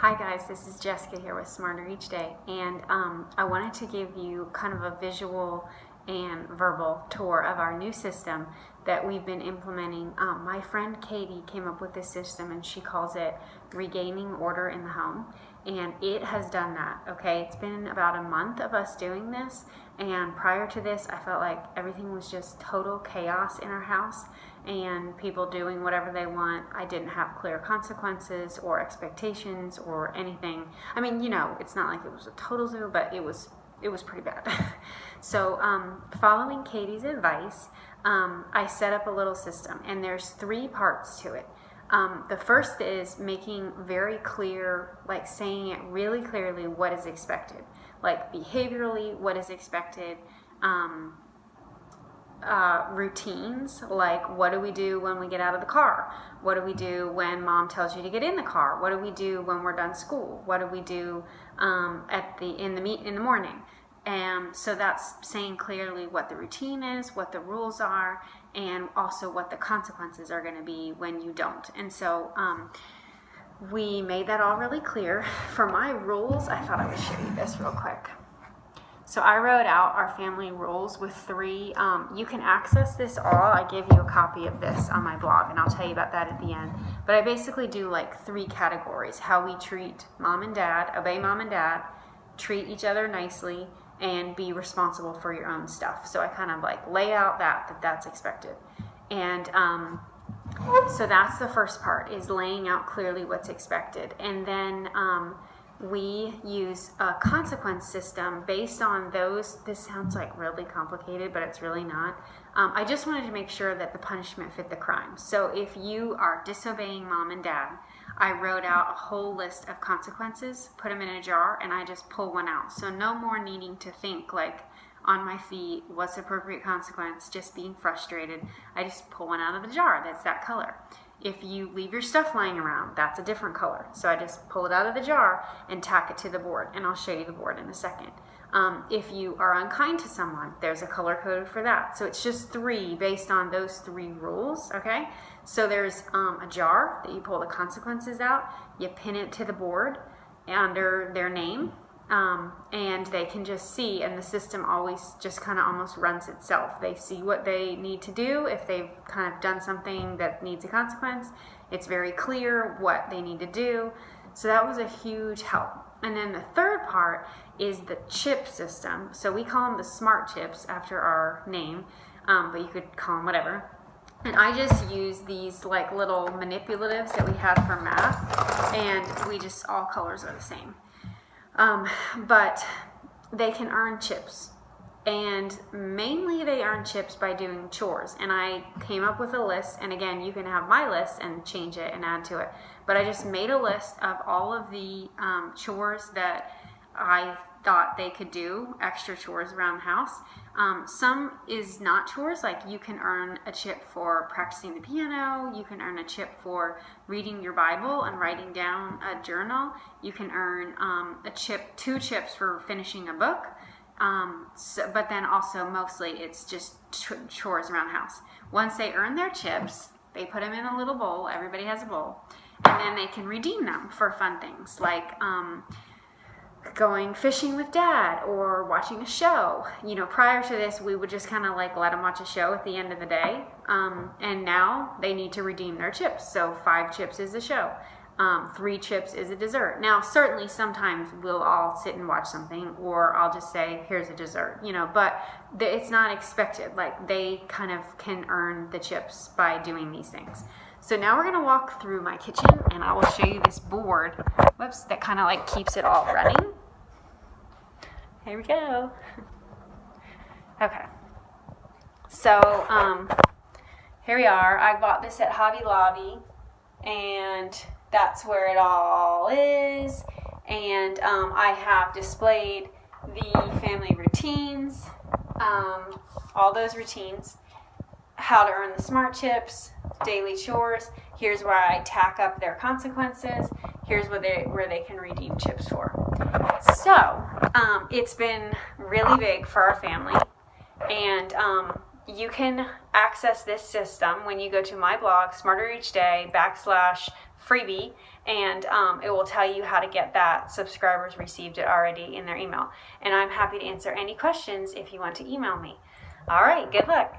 Hi guys, this is Jessica here with Smarter Each Day, and I wanted to give you kind of a visual and verbal tour of our new system that we've been implementing. My friend Katie came up with this system and she calls it Regaining Order in the Home, and it has done that. Okay, it's been about a month of us doing this, and prior to this I felt like everything was just total chaos in our house and people doing whatever they want. I didn't have clear consequences or expectations or anything. I mean, it's not like it was a total zoo, but it was pretty bad. So following Katie's advice, I set up a little system, and there's 3 parts to it. The first is making very clear, like saying it really clearly what is expected, like behaviorally what is expected, routines, like what do we do when we get out of the car? What do we do when mom tells you to get in the car? What do we do when we're done school? What do we do in the morning? And so that's saying clearly what the routine is, what the rules are, and also what the consequences are going to be when you don't. And so we made that all really clear. For my rules, I thought I would show you this real quick. So I wrote out our family rules with 3. You can access this all. I give you a copy of this on my blog, and I'll tell you about that at the end. But I basically do like 3 categories: how we treat mom and dad, obey mom and dad, treat each other nicely, and be responsible for your own stuff. So I kind of like lay out that's expected. And so that's the first part, is laying out clearly what's expected. And then we use a consequence system based on those. This sounds like really complicated, but it's really not. I just wanted to make sure that the punishment fit the crime. So if you are disobeying mom and dad, I wrote out a whole list of consequences, put them in a jar, and I just pull one out. So no more needing to think like on my feet, what's the appropriate consequence, just being frustrated. I just pull one out of the jar that's that color. If you leave your stuff lying around, that's a different color. So I just pull it out of the jar and tack it to the board, and I'll show you the board in a second. If you are unkind to someone, there's a color code for that. So it's just 3 based on those 3 rules, okay? So there's a jar that you pull the consequences out, you pin it to the board under their name, and they can just see, and the system always just kind of almost runs itself. They see what they need to do. If they've kind of done something that needs a consequence, it's very clear what they need to do. So that was a huge help. And then the third part is the chip system. So we call them the smart chips after our name, but you could call them whatever. And I just use these like little manipulatives that we had for math, and we just, all colors are the same. But they can earn chips, and mainly they earn chips by doing chores. And I came up with a list, and again, you can have my list and change it and add to it, but I just made a list of all of the chores that I thought they could do, extra chores around the house. Some is not chores, like you can earn a chip for practicing the piano, you can earn a chip for reading your Bible and writing down a journal, you can earn a chip, 2 chips for finishing a book, but then also mostly it's just chores around the house. Once they earn their chips, they put them in a little bowl, everybody has a bowl, and then they can redeem them for fun things like going fishing with dad or watching a show. Prior to this, we would just kind of like let them watch a show at the end of the day. And now they need to redeem their chips. So 5 chips is a show. 3 chips is a dessert. Now, certainly sometimes we'll all sit and watch something, or I'll just say, here's a dessert, but it's not expected. Like, they kind of can earn the chips by doing these things. So now we're going to walk through my kitchen, and I will show you this board, that kind of like keeps it all running. Here we go. Okay. So here we are. I bought this at Hobby Lobby, and that's where it all is. And I have displayed the family routines, all those routines, how to earn the smart chips, daily chores. Here's where I tack up their consequences. Here's where they can redeem chips for. So it's been really big for our family, and you can access this system when you go to my blog, Smarter Each Day /freebie, and it will tell you how to get that. Subscribers received it already in their email. And I'm happy to answer any questions if you want to email me. All right, good luck.